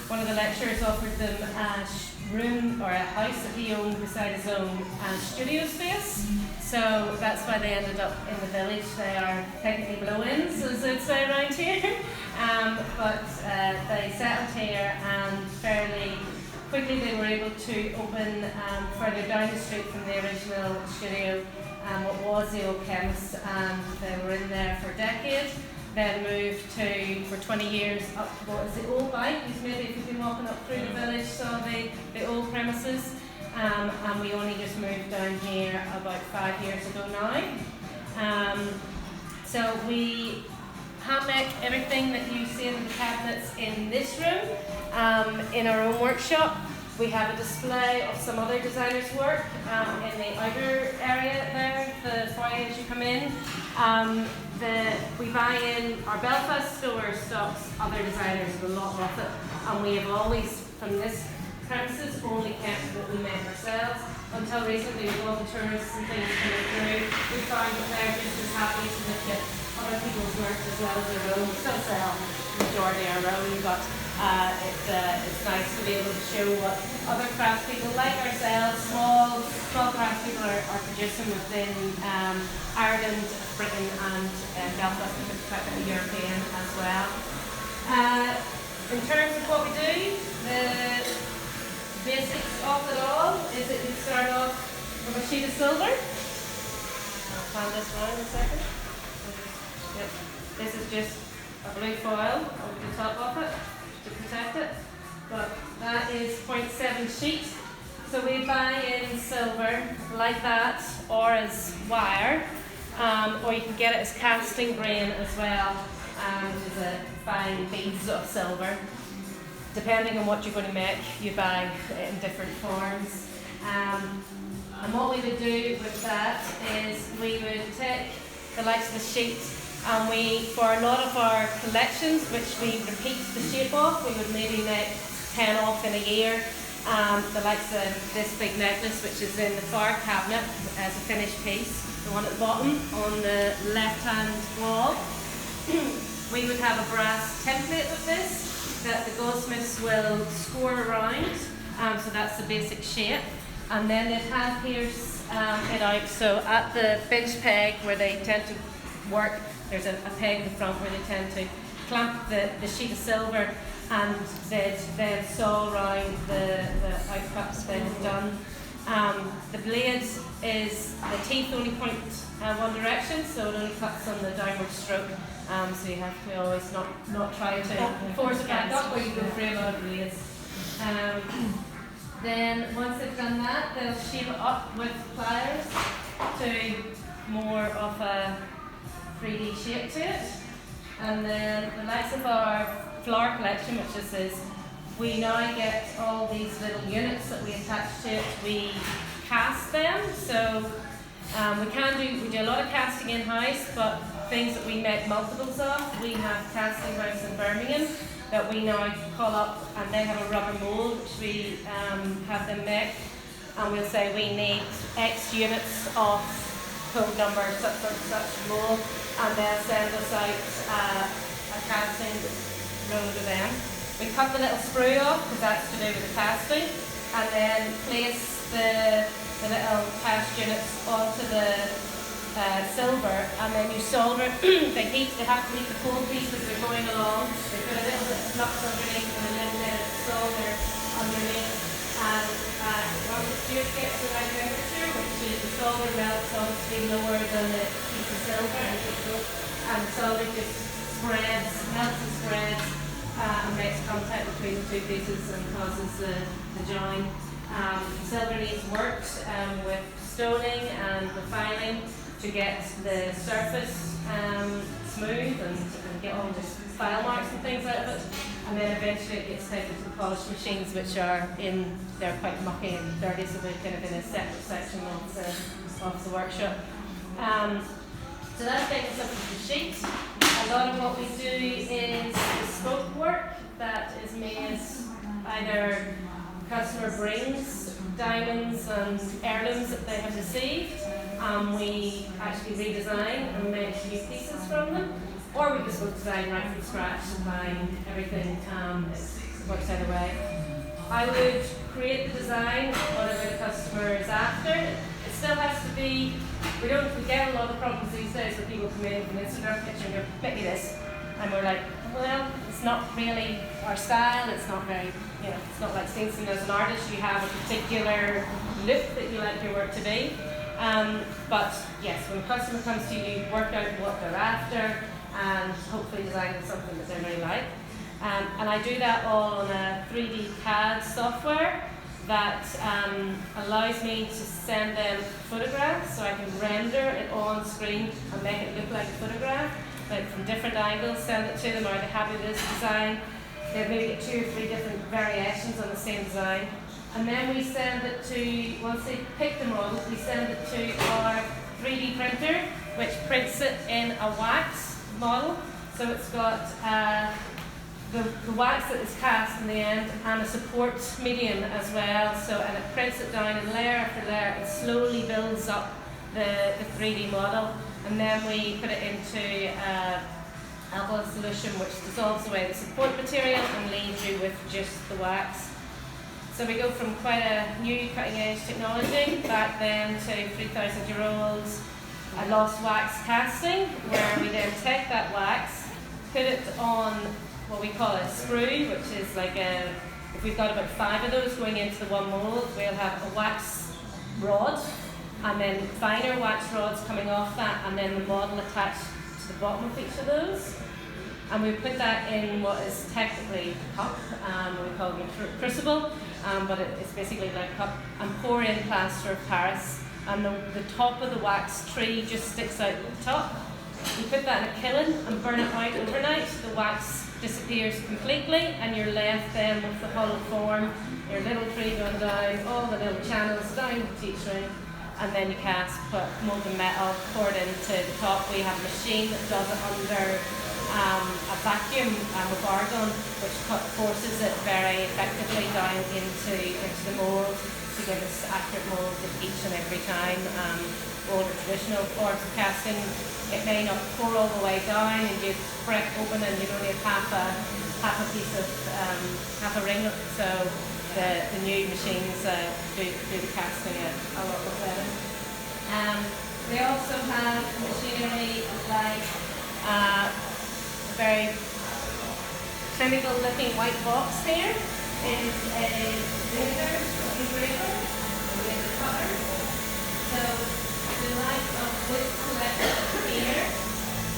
one of the lecturers offered them a room or a house that he owned beside his own studio space. So that's why they ended up in the village. They are technically blow-ins, as they'd say around here. But they settled here, and fairly quickly they were able to open further down the street from the original studio what was the old chemist, and they were in there for decades. Then moved to, for 20 years, up to what is the old bank. Maybe if you've been walking up through the village, saw the old premises. And we only just moved down here about 5 years ago now. So we hand make everything that you see in the cabinets in this room in our own workshop. We have a display of some other designers' work in the outer area there, the foyer as you come in. We buy in, our Belfast store stocks other designers, a lot of it, and we have always, from this premises, only kept what we make ourselves. Until recently, with all the tourists and things coming through, we found that they're just as happy to look at other people's work as well as their own. We still sell the majority of our own, but it's nice to be able to show what other craftspeople like ourselves, small craftspeople are producing within Ireland, Britain and Belfast, and European as well. In terms of what we do, the basics of it all is that you start off with a sheet of silver. I'll pan this around a second. Yep. This is just a blue foil over the top of it to protect it, but that is 0.7 sheet. So we buy in silver like that, or as wire, or you can get it as casting grain as well, which is a fine beads of silver. Depending on what you're going to make, you buy it in different forms. And what we would do with that is we would take the likes of the sheet, and for a lot of our collections, which we repeat the shape of, we would maybe make 10 off in a year. The likes of this big necklace, which is in the far cabinet as a finished piece, the one at the bottom on the left-hand wall. We would have a brass template of this that the goldsmiths will score around, so that's the basic shape. And then they'd hand pierce it out, so at the bench peg where they tend to work, there's a peg in the front where they tend to clamp the sheet of silver, and they'd then saw around the outcuts they had done. The blade is, the teeth only point one direction, so it only cuts on the downward stroke. So you have to always not try to force it back up, or you go through a lot of blades. Then once they've done that, they'll shape it up with pliers to more of a 3D shape to it. And then the likes of our flower collection, which this is, we now get all these little units that we attach to it. We cast them, so we do a lot of casting in-house, but things that we make multiples of, we have casting house in Birmingham that we now call up, and they have a rubber mould which we have them make, and we'll say we need X units of code number such mould, and they'll send us out a casting roll to them. We cut the little sprue off because that's to do with the casting, and then place the little cast units onto the silver, and then you solder it. They have to heat the cold piece as they're going along. They put a little bit of flux underneath and then let it solder underneath. And once it just gets to the right temperature, which is the solder melts obviously lower than the piece of silver, and the solder just melts and spreads, and makes contact between the two pieces and causes the join. Silver needs worked with stoning and refining to get the surface smooth and get all the file marks and things out of it, and then eventually it gets taken to the polish machines, which they're quite mucky and dirty, so they're kind of in a separate section of the workshop. So that's taking us up to the sheet. A lot of what we do is bespoke work that is made either customer brings diamonds and heirlooms that they have received, we actually redesign and make new pieces from them, or we bespoke design right from scratch, supplying everything works either way. I would create the design, whatever the customer is after. It still has to be, we get a lot of problems these days where people come in with an Instagram picture and go, make me this. And we're like, well, it's not really our style, it's not very, it's not like Steensons as an artist, you have a particular look that you like your work to be. But yes, when a customer comes to you, work out what they're after and hopefully design something that they really like. And I do that all on a 3D CAD software that allows me to send them photographs so I can render it on screen and make it look like a photograph, like from different angles, send it to them. Are they happy with this design? They maybe get 2 or 3 different variations on the same design. And then we send it to, once they pick the model, we send it to our 3D printer, which prints it in a wax model. So it's got the wax that is cast in the end and a support medium as well. So, and it prints it down in layer after layer and slowly builds up the 3D model. And then we put it into alcohol solution, which dissolves away the support material and leaves you with just the wax. So we go from quite a new cutting-edge technology back then to 3,000-year-old lost wax casting, where we then take that wax, put it on what we call a sprue, which is like if we've got about 5 of those going into the one mold, we'll have a wax rod and then finer wax rods coming off that, and then the model attached to the bottom of each of those. And we put that in what is technically a cup, we call it a crucible, but it's basically like a cup, and pour in plaster of Paris. And the top of the wax tree just sticks out at the top. You put that in a kiln and burn it out overnight. The wax disappears completely, and you're left then with the hollow form, your little tree going down, all the little channels down to each ring. And then you cast, put molten metal, pour it into the top. We have a machine that does it under a vacuum with argon, which forces it very effectively down into the mould to give us accurate moulds each and every time. Older traditional forms of casting, it may not pour all the way down, and you break open and you only have half a ring. So the new machines do the casting a lot more better. They also have machinery like a very clinical looking white box here. Is a laser engraver with a cutter. So the likes of this collection here,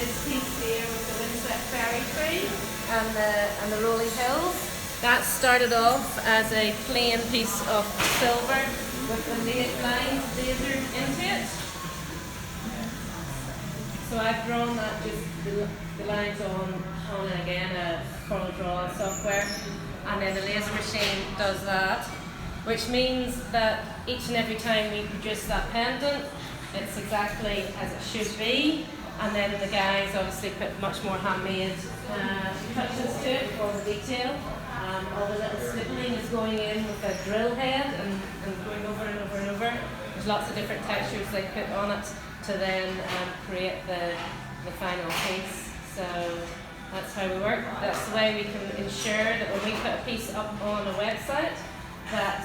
this piece here with the windswept fairy tree and the rolling hills. That started off as a plain piece of silver with the lines lasered into it. So I've drawn that, just the lines on again, a Corel Draw software, and then the laser machine does that, which means that each and every time we produce that pendant, it's exactly as it should be. And then the guys obviously put much more handmade touches to it, all the detail. All the little stippling is going in with a drill head and going over and over and over. There's lots of different textures they put on it to then create the final piece. So that's how we work. That's the way we can ensure that when we put a piece up on a website, that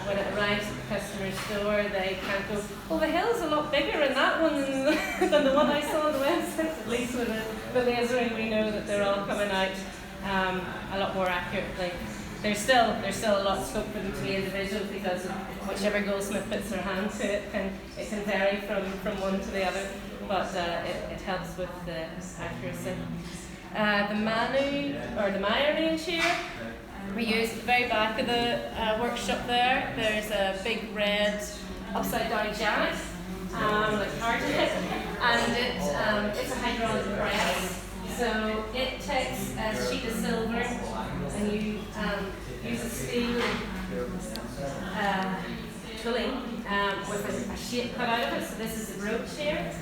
when it arrives at the customer's door, they can't go, well, the hill's a lot bigger in that one than the one I saw on the website. At least with the lasering, we know that they're all coming out a lot more accurately. There's still a lot of scope for them to be individual, because of whichever goldsmith puts their hand to it can vary from one to the other, but it helps with the accuracy. The Manu, or the Maya range here, we use at the very back of the workshop there. There's a big red upside down jacket, like hard to hit, and it's a hydraulic press. So it takes a sheet of silver and you use a steel tooling with a shape cut out of it. So this is the brooch here.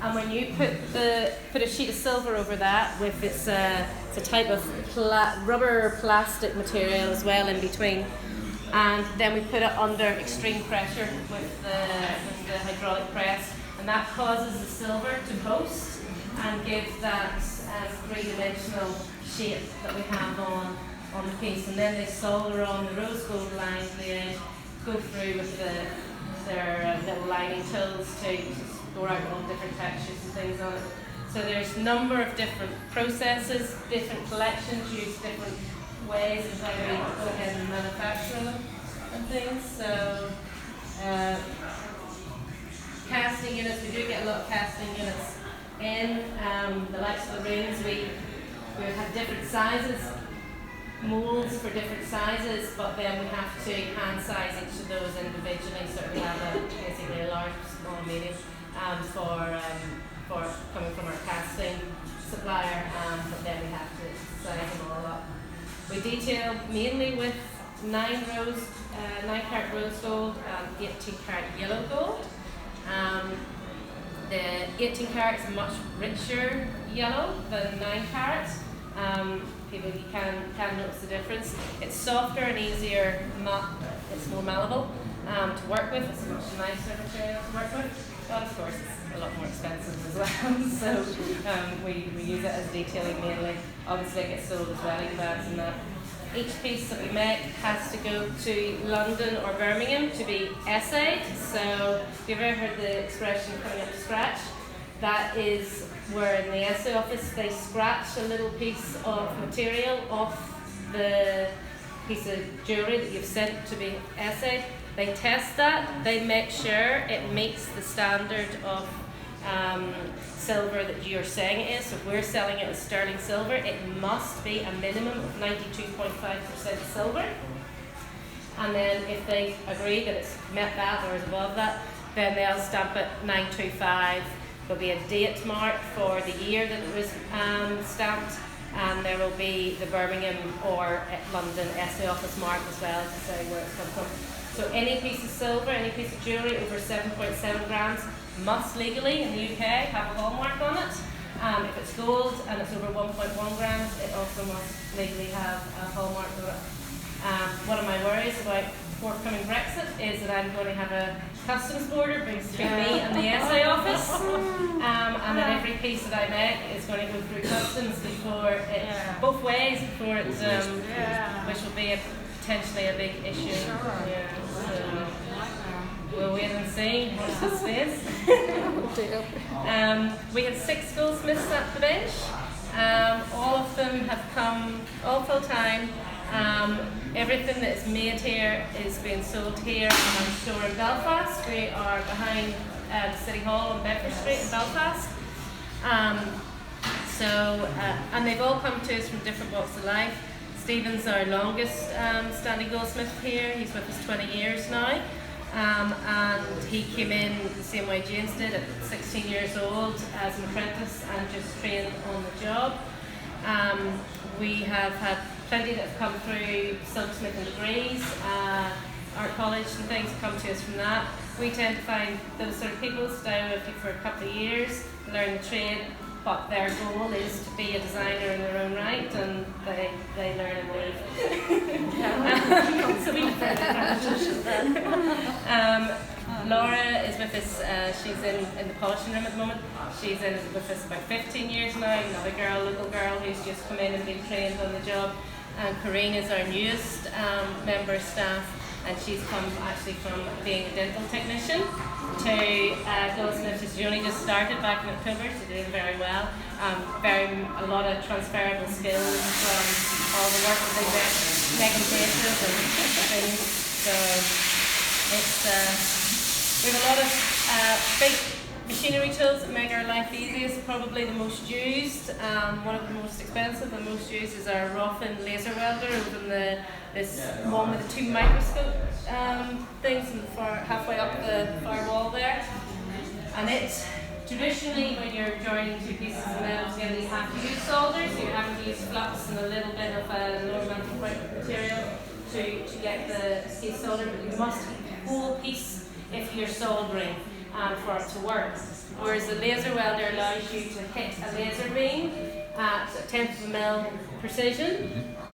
And when you put a sheet of silver over that with it's a type of rubber plastic material as well in between, and then we put it under extreme pressure with the hydraulic press, and that causes the silver to burst and give that three-dimensional shape that we have on on the piece, and then they solder on the rose gold line to the edge, go through with their little lining tools to go out with all different textures and things on it. So there's a number of different processes, different collections use different ways of how we go ahead and manufacture them and things. So casting units, we do get a lot of casting units in. The likes of the rooms, we have different sizes, molds for different sizes, but then we have to hand size each of those individually. So we have basically a large, small, medium for coming from our casting supplier, but then we have to size them all up. We detail mainly with 9 carat rose gold and 18 carat yellow gold. The 18 carat is a much richer yellow than 9 carat. People can notice the difference. It's softer and easier, it's more malleable to work with. It's a much nicer material to work with. But of course, it's a lot more expensive as well. So we use it as detailing mainly. Obviously, it gets sold as wedding bags and that. Each piece that we make has to go to London or Birmingham to be essayed. So if you've ever heard the expression coming up to scratch, that is where in the essay office they scratch a little piece of material off the piece of jewellery that you've sent to be essayed. They test that, they make sure it meets the standard of silver that you're saying it is. So if we're selling it as sterling silver, it must be a minimum of 92.5% silver. And then if they agree that it's met that or is above that, then they'll stamp it 925. There'll be a date mark for the year that it was stamped, and there will be the Birmingham or London essay office mark as well to say where it's come from. So any piece of silver, any piece of jewellery over 7.7 grams must legally in the UK have a hallmark on it. If it's gold and it's over 1.1 grams, it also must legally have a hallmark on it. One of my worries about forthcoming Brexit is that I'm going to have a customs border between me and the essay office, and that every piece that I make is going to go through customs before it, both ways before it, which will be potentially a big issue. Yeah, so we'll wait and see. Watch this space. We had 6 goldsmiths at the bench. All of them have come all full time. Everything that is made here is being sold here in our store in Belfast. We are behind the City Hall on Bedford Street in Belfast. And they've all come to us from different walks of life. Stephen's our longest standing goldsmith here. He's with us 20 years now. And he came in the same way James did at 16 years old as an apprentice and just trained on the job. We have had plenty that have come through silversmith and degrees, art college and things come to us from that. We tend to find those sort of people stay with you for a couple of years, learn the trade, but their goal is to be a designer in their own right, and they learn and leave. So we Laura is with us, she's in the polishing room at the moment. She's in with us about 15 years now, another girl, little girl who's just come in and been trained on the job. And Corinne is our newest member of staff, and she's come actually from being a dental technician to goldsmith. She's only just started back in October, she's doing very well. A lot of transferable skills from all the work that they do, making braces and things. So we have a lot of big machinery tools that make our life easiest. Probably the most used, one of the most expensive and most used is our Roffin laser welder over this one with the 2 microscope things in halfway up the far wall there. And it traditionally, when you're joining 2 pieces of metal together, you have to use solder, so you have to use flux and a little bit of ornamental white material to get the piece soldered, but you must keep the whole piece if you're soldering for it to work. Whereas the laser welder allows you to hit a laser beam at 1/10 of a mil precision.